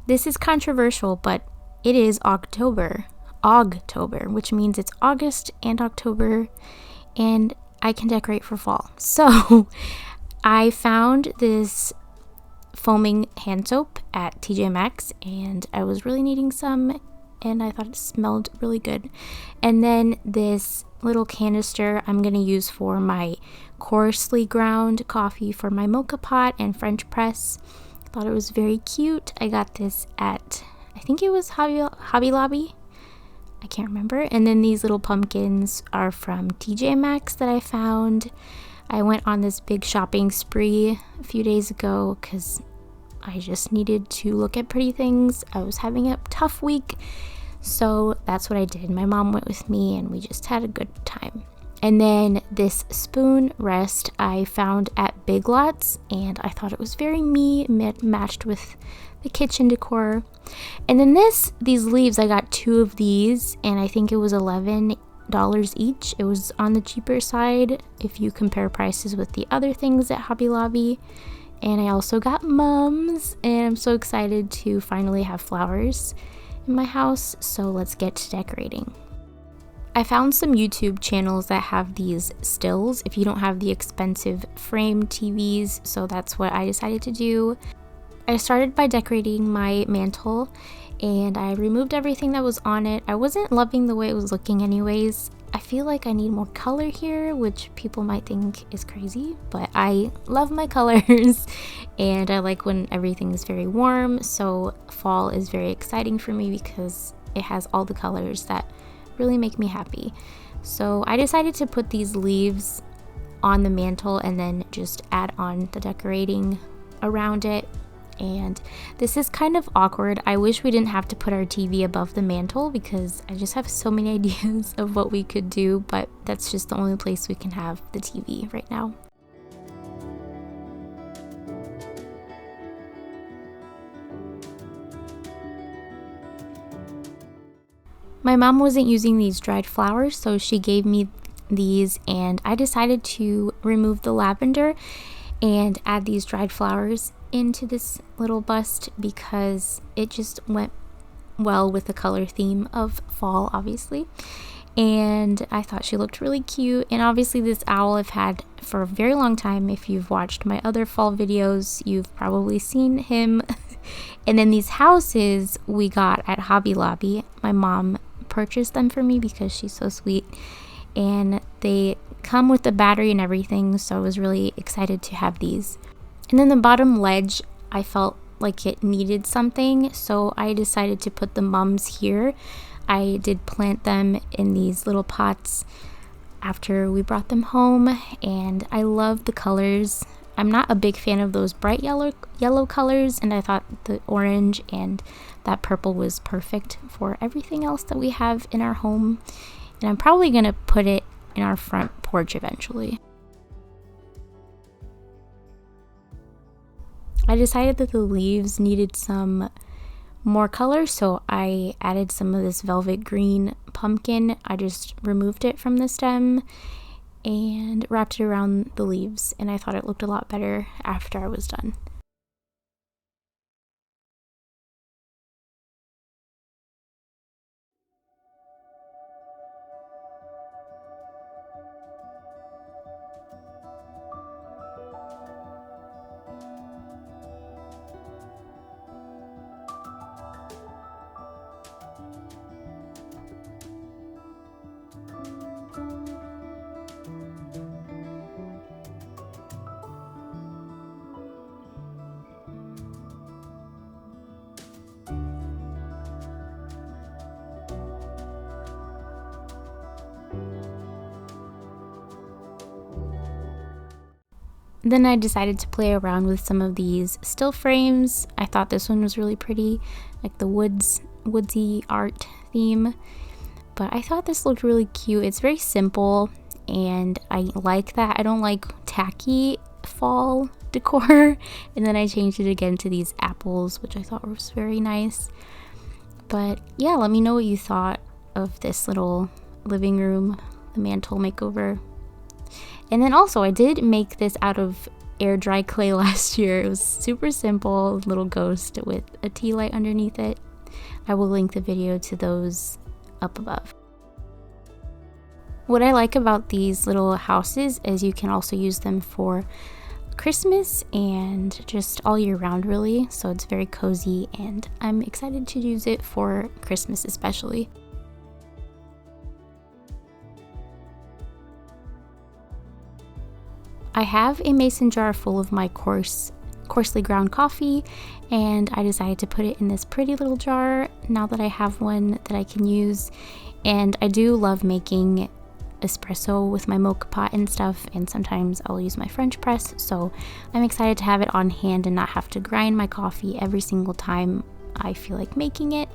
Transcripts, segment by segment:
This is controversial, but it is Ogtober, which means it's August and October, and I can decorate for fall. So I found this foaming hand soap at TJ Maxx, and I was really needing some, and I thought it smelled really good. And then this little canister I'm going to use for my coarsely ground coffee for my mocha pot and French press. I thought it was very cute. I got this at, I think it was Hobby Lobby. I can't remember. And then these little pumpkins are from TJ Maxx that I found. I went on this big shopping spree a few days ago because I just needed to look at pretty things. I was having a tough week, so that's what I did. My mom went with me and we just had a good time. And then this spoon rest I found at Big Lots, and I thought it was very me, matched with the kitchen decor. And then these leaves, I got 2 of these, and I think it was $11 each. It was on the cheaper side if you compare prices with the other things at Hobby Lobby. And I also got mums, and I'm so excited to finally have flowers in my house. So let's get to decorating. I found some YouTube channels that have these stills if you don't have the expensive frame TVs, so that's what I decided to do. I started by decorating my mantle, and I removed everything that was on it. I wasn't loving the way it was looking anyways. I feel like I need more color here, which people might think is crazy, but I love my colors and I like when everything is very warm. So fall is very exciting for me because it has all the colors that really make me happy. So I decided to put these leaves on the mantle and then just add on the decorating around it. And this is kind of awkward. I wish we didn't have to put our TV above the mantle because I just have so many ideas of what we could do, but that's just the only place we can have the TV right now. My mom wasn't using these dried flowers, so she gave me these, and I decided to remove the lavender and add these dried flowers into this little bust because it just went well with the color theme of fall, obviously. And I thought she looked really cute. And obviously this owl I've had for a very long time. If you've watched my other fall videos, you've probably seen him. And then these houses we got at Hobby Lobby. My mom purchased them for me because she's so sweet, and they come with the battery and everything, so I was really excited to have these. And then the bottom ledge, I felt like it needed something, so I decided to put the mums here. I did plant them in these little pots after we brought them home, and I love the colors. I'm not a big fan of those bright yellow colors, and I thought the orange and that purple was perfect for everything else that we have in our home. And I'm probably going to put it in our front porch eventually. I decided that the leaves needed some more color, so I added some of this velvet green pumpkin. I just removed it from the stem and wrapped it around the leaves, and I thought it looked a lot better after I was done. Then I decided to play around with some of these still frames. I thought this one was really pretty, like the woodsy art theme. But I thought this looked really cute. It's very simple, and I like that. I don't like tacky fall decor. And then I changed it again to these apples, which I thought was very nice. But yeah, let me know what you thought of this little living room, the mantle makeover. And then also I did make this out of air dry clay last year. It was super simple, little ghost with a tea light underneath it. I will link the video to those up above. What I like about these little houses is you can also use them for Christmas and just all year round really, so it's very cozy and I'm excited to use it for Christmas especially. I have a mason jar full of my coarsely ground coffee, and I decided to put it in this pretty little jar now that I have one that I can use. And I do love making espresso with my mocha pot and stuff, and sometimes I'll use my French press, so I'm excited to have it on hand and not have to grind my coffee every single time I feel like making it.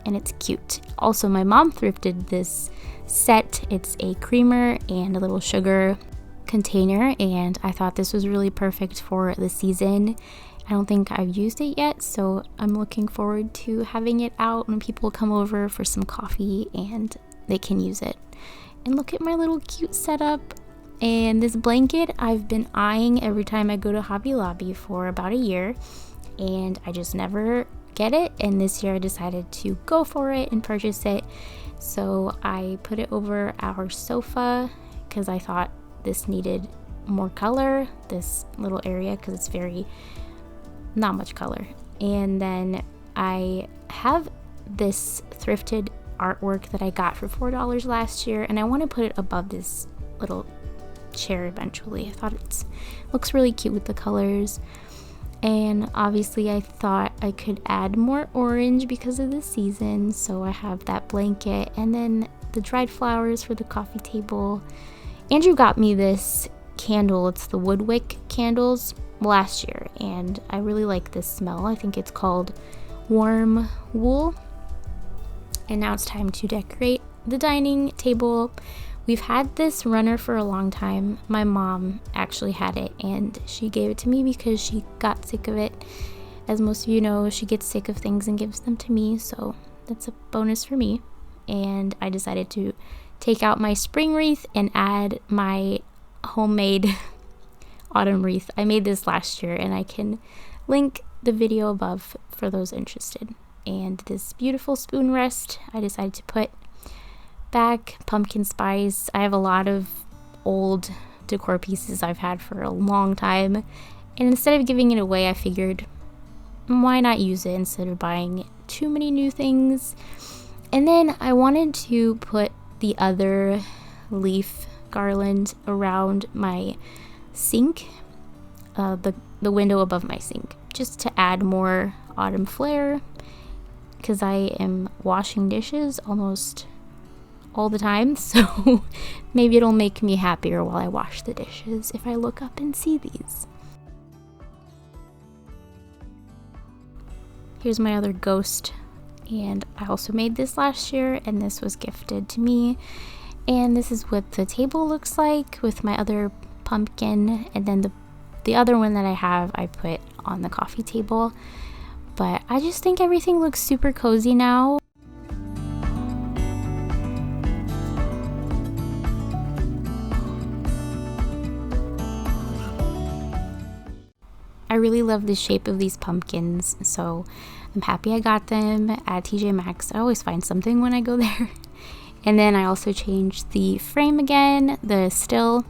And it's cute. Also, my mom thrifted this set. It's a creamer and a little sugar container, and I thought this was really perfect for the season. I don't think I've used it yet, so I'm looking forward to having it out when people come over for some coffee and they can use it. And look at my little cute setup. And this blanket I've been eyeing every time I go to Hobby Lobby for about a year, and I just never get it, and this year I decided to go for it and purchase it. So I put it over our sofa because I thought this needed more color, this little area, because it's very not much color. And then I have this thrifted artwork that I got for $4 last year, and I want to put it above this little chair eventually. I thought it looks really cute with the colors, and obviously I thought I could add more orange because of the season, so I have that blanket and then the dried flowers for the coffee table. Andrew got me this candle. It's the Woodwick candles last year, and I really like this smell. I think it's called Warm Wool. And now it's time to decorate the dining table. We've had this runner for a long time. My mom actually had it, and she gave it to me because she got sick of it. As most of you know, she gets sick of things and gives them to me, so that's a bonus for me. And I decided to take out my spring wreath and add my homemade autumn wreath. I made this last year, and I can link the video above for those interested. And this beautiful spoon rest I decided to put back. Pumpkin spice. I have a lot of old decor pieces I've had for a long time, and instead of giving it away, I figured why not use it instead of buying too many new things. And then I wanted to put the other leaf garland around my sink, the window above my sink, just to add more autumn flair, because I am washing dishes almost all the time, so maybe it'll make me happier while I wash the dishes if I look up and see these. Here's my other ghost, and I also made this last year, and this was gifted to me. And this is what the table looks like with my other pumpkin, and then the other one that I have I put on the coffee table. But I just think everything looks super cozy now. I really love the shape of these pumpkins, so I'm happy I got them at TJ Maxx. I always find something when I go there. And then I also changed the frame again, the still,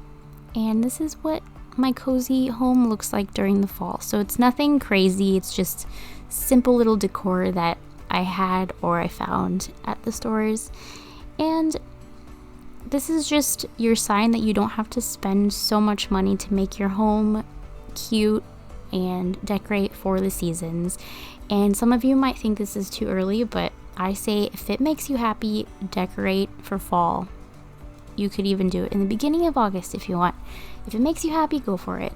and this is what my cozy home looks like during the fall. So it's nothing crazy, it's just simple little decor that I had or I found at the stores. And this is just your sign that you don't have to spend so much money to make your home cute and decorate for the seasons. And some of you might think this is too early, but I say if it makes you happy, decorate for fall. You could even do it in the beginning of August if you want. If it makes you happy, go for it.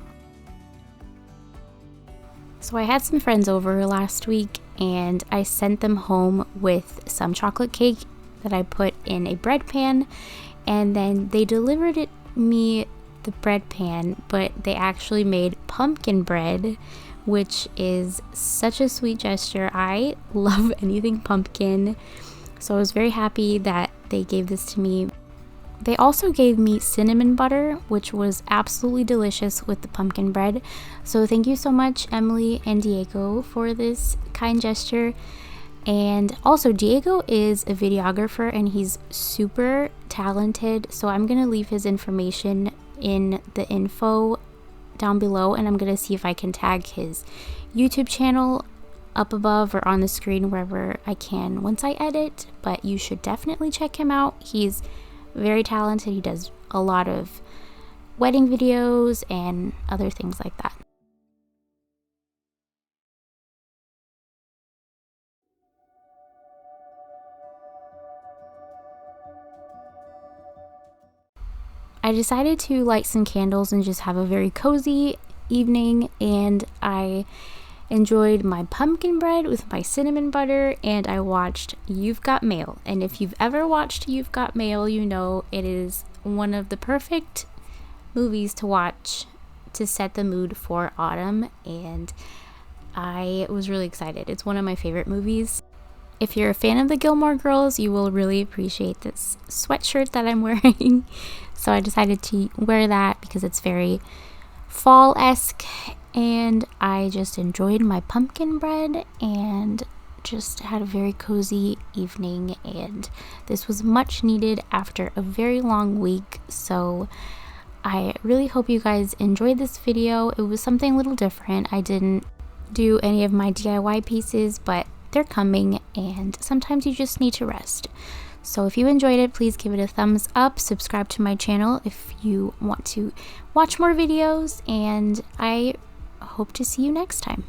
So I had some friends over last week, and I sent them home with some chocolate cake that I put in a bread pan, and then they delivered it me the bread pan, but they actually made pumpkin bread, which is such a sweet gesture. I love anything pumpkin, so I was very happy that they gave this to me. They also gave me cinnamon butter, which was absolutely delicious with the pumpkin bread. So thank you so much, Emily and Diego, for this kind gesture. And also, Diego is a videographer and he's super talented. So I'm going to leave his information in the info down below, and I'm going to see if I can tag his YouTube channel up above or on the screen wherever I can once I edit. But you should definitely check him out. He's very talented. He does a lot of wedding videos and other things like that. I decided to light some candles and just have a very cozy evening, and I enjoyed my pumpkin bread with my cinnamon butter, and I watched You've Got Mail. And if you've ever watched You've Got Mail, you know it is one of the perfect movies to watch to set the mood for autumn, and I was really excited. It's one of my favorite movies. If you're a fan of the Gilmore Girls, you will really appreciate this sweatshirt that I'm wearing. So I decided to wear that because it's very fall-esque, and I just enjoyed my pumpkin bread and just had a very cozy evening, and this was much needed after a very long week. So I really hope you guys enjoyed this video. It was something a little different. I didn't do any of my DIY pieces, but they're coming, and sometimes you just need to rest. So if you enjoyed it, please give it a thumbs up, subscribe to my channel if you want to watch more videos, and I hope to see you next time.